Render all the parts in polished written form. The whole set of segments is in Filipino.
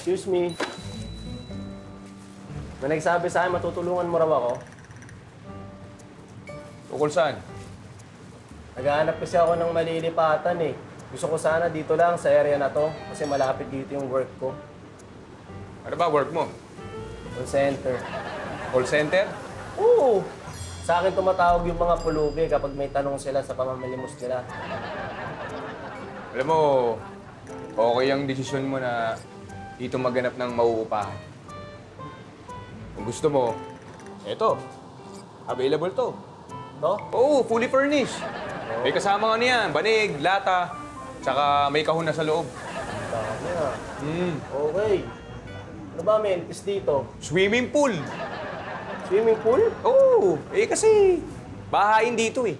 Excuse me. May nagsabi sa akin, matutulungan mo raw ako. Tukol saan? Naghahanap kasi ako ng malilipatan eh. Gusto ko sana dito lang sa area na to kasi malapit dito yung work ko. Ano ba work mo? Call center. Call center? Oo! Sa akin tumatawag yung mga pulubi kapag may tanong sila sa pamamalimos nila. Alam mo, okay ang desisyon mo na dito maghanap ng mauupahan. Kung gusto mo, eto, available to. No? Oo, fully furnished. May kasama nga niyan, banig, lata, tsaka may kahon na sa loob. Dami ah. Okay. Ano ba, mentis dito? Swimming pool. Swimming pool? Oo, kasi bahain dito eh.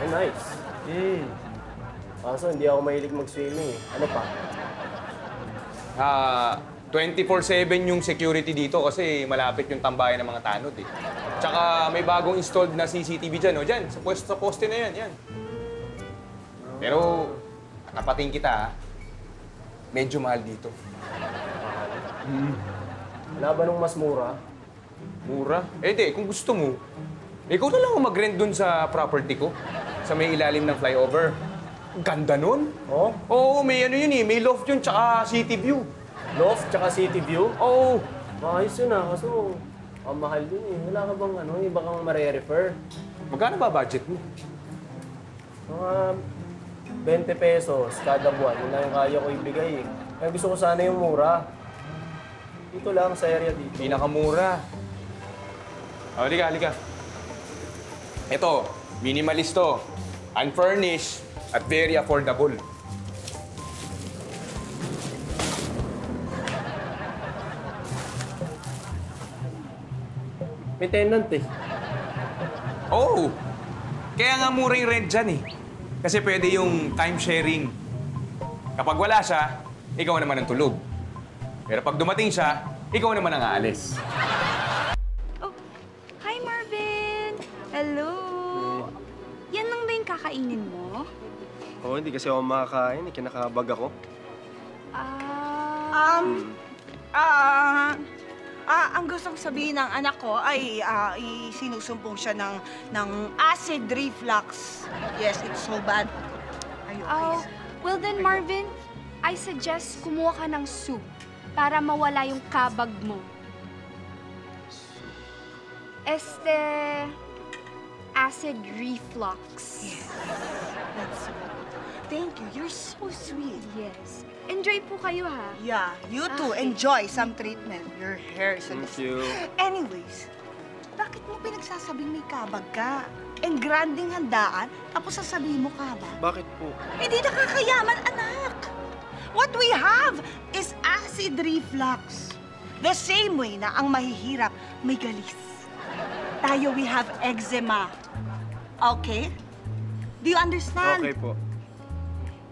Oh, nice. Kaso hindi ako mahilig mag-swimming eh. Ano pa? 24/7 yung security dito kasi malapit yung tambayan ng mga tanod eh. Tsaka may bagong installed na CCTV dyan, o dyan, sa poste na yan. Pero, napating kita, medyo mahal dito. Wala ba nung mas mura? Mura? Eh di, kung gusto mo, ikaw na lang ang mag-rent dun sa property ko, sa may ilalim ng flyover. Ganda nun. Oh? Oo, may ano yun eh, may loft yun, tsaka city view. Loft tsaka city view? Oo. Maayos yun ah, kaso ang mahal dun eh. Wala ka bang iba kang mare-refer? Magkano ba budget mo? Mga 20 pesos kada buwan. Yun lang yung kaya ko ibigay eh. Kaya gusto ko sana yung mura. Dito lang sa area dito. Pinakamura. Halika. Ito, minimalist to. Unfurnished at very affordable. May tenant eh. Oo. Kaya nga mura yung rent dyan eh. Kasi pwede yung time sharing. Kapag wala siya, ikaw naman ang tulog. Pero pag dumating siya, ikaw naman ang aalis. Oh, hi Marvin! Hello! Yan lang ba yung kakainin mo? Oo, hindi kasi ako makakain. Kinakabag ako. Ang gustong sabihin ng anak ko ay sinusumpong siya ng acid reflux. Yes, it's so bad. Oh, well then Marvin, I suggest kumuha ka ng soup para mawala yung kabag mo. Acid reflux. Yes. That's thank you. You're so sweet. Yes. Enjoy po kayo, ha? Yeah, you too. Okay. Enjoy some treatment. Your hair is... Thank you. Anyways, bakit mo pinagsasabing may kabag ka? And granding handaan, tapos sasabihin mo kabag? Bakit po? Hindi nakakayaman, anak. What we have is acid reflux. The same way na ang mahihirap may galis. Tayo, we have eczema. Okay? Do you understand? Okay po.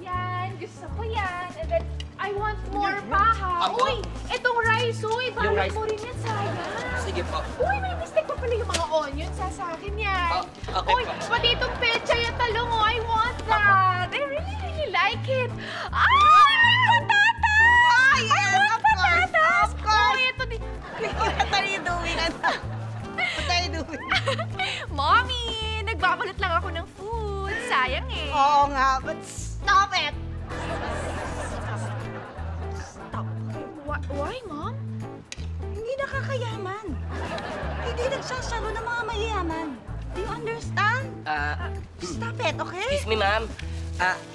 Yan, gusto ko yan. And then, I want more pa, ha? Uy, itong rice, uy. Balot mo rin yan, sayang. Sige po. Uy, may mistake pa pala yung mga onions, sa akin yan. Okay Uy, po. pati itong pecha yung talong, oh. I want that. I really like it. Ah! Patatas! Yes, of course. Of course. Uy, ito din. What are you doing, anak? What are you doing? Mommy, nagbabalot lang ako ng food. Sayang eh. Oo nga, but stop it! Stop. Why, Mom? Hindi nakakayaman. Hindi nagsasalo ng mga mayayaman. Do you understand? Stop it, okay? Excuse me, ma'am.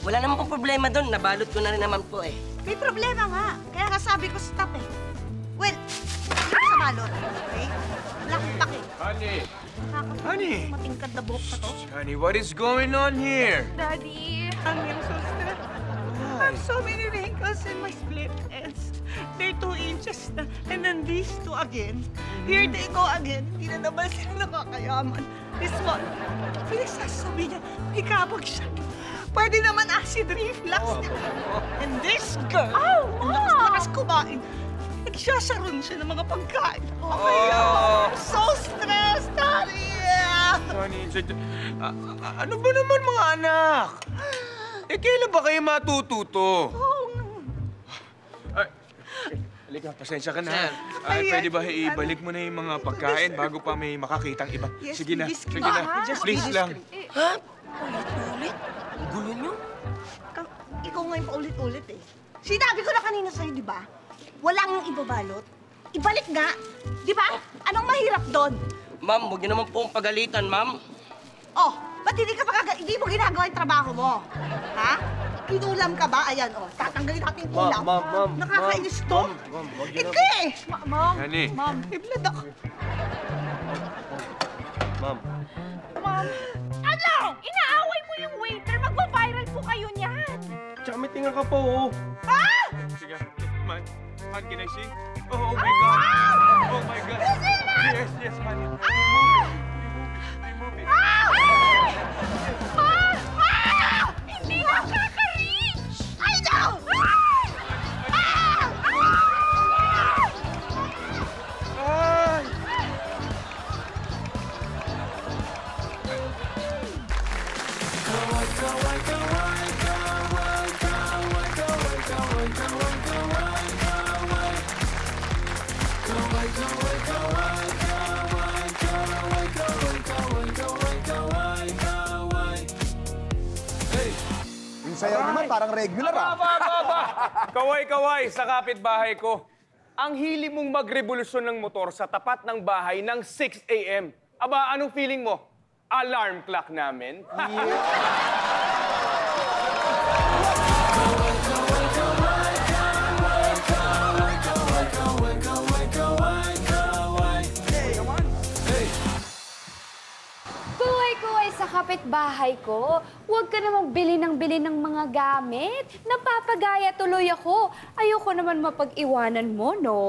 Wala naman pong problema doon. Nabalot ko na rin naman po eh. May problema nga. Kaya nga sabi ko stop eh. Well, sa balot, okay? Wala akong pake. Honey! Matingkad na buhok pa to. Honey, what is going on here? Daddy. I'm so stressed. I have so many wrinkles in my split ends. They're 2 inches na. And then these 2 again. Here they go again. Hindi na naman sila nakakayaman. This one, pinagsasabi niya, may kabag siya. Pwede naman acid reflux niya. And this girl, ang lakas kumain. Nagsasaron siya ng mga pagkain. I'm so stressed, Daddy! Honey, ano ba naman mga anak? Kailan ba kayo matututo? Halika, pasensya ka na. Sir. Ay, Ayan, pwede ba ano? ibalik mo na yung mga pagkain bago pa may makakitang iba? Yes, Sige na, please, sige na. just Please please. lang. Ha? Ulit-ulit? Gulo nyo? Ikaw ngayon paulit-ulit eh. Sinabi ko na kanina sa'yo, di ba? Walang ibabalot. Ibalik nga. Di ba? Anong mahirap doon? Ma'am, huwag niyo naman po akong pagalitan, ma'am. Oh, ba't hindi mo ginagawa yung trabaho mo? Ha? Kinulam ka ba? Ayan, oh. Tatanggalin natin yung ulam. Ma'am, Nakakainis to. Ma'am, wag niyo na- Hindi! Ma'am, Nani? ma'am, iblad ako. Ma'am. Ma'am, ano? Inaaway mo yung waiter. Magpa-viral po kayo niyan. Tsaka may tinga ka pa, oh. Sige. Man, can I see? Oh my God! Oh my God! Yes, yes, man. Remove it. Hindi nakaka-reach! I know! Ay! Yung sayaw naman, parang regular ah. Kaway-kaway sa kapitbahay ko. Ang hilig mong magrevolusyon ng motor sa tapat ng bahay ng 6 a.m. Aba, anong feeling mo? Alarm clock namin? Kuway-kuway sa kapitbahay ko. Huwag ka namang bili ng mga gamit. Napapagaya tuloy ako. Ayoko naman mapag-iwanan mo, no?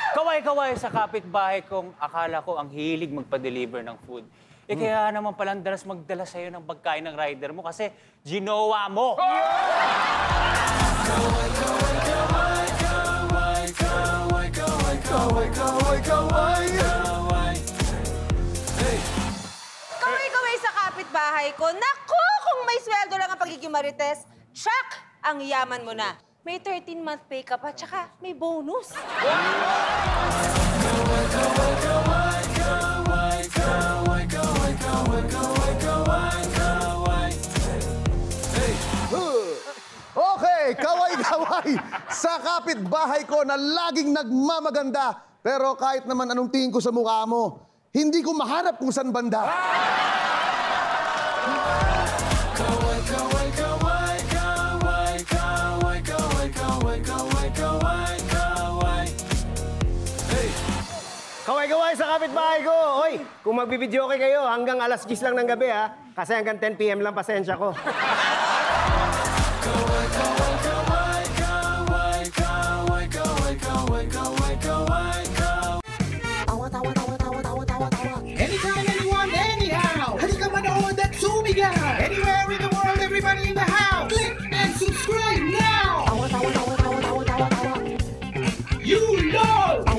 Kaway-kaway sa kapitbahay kong akala ko ang hilig magpa-deliver ng food. Eh kaya naman palang dalas magdala sa'yo ng pagkain ng rider mo kasi ginawa mo! Kaway-kaway sa kapitbahay ko. Naku, kung may sweldo lang ang pagiging marites, tsak, ang yaman mo na. May 13-month pay ka pa, tsaka may bonus. Okay, kaway-kaway sa kapitbahay ko na laging nagmamaganda. Pero kahit naman anong tingin ko sa mukha mo, hindi ko mahanap kung saan banda. Kaway-kaway sa kapitbahay ko. Hoy, kung magbibideo kayo, hanggang alas 10 lang ng gabi, ha? Kasi hanggang 10 p.m. lang pasensya ko. Anytime, anyone, anyhow. Halika manood at sumigaw. Anywhere in the world, everybody in the house. Click and subscribe now. You know.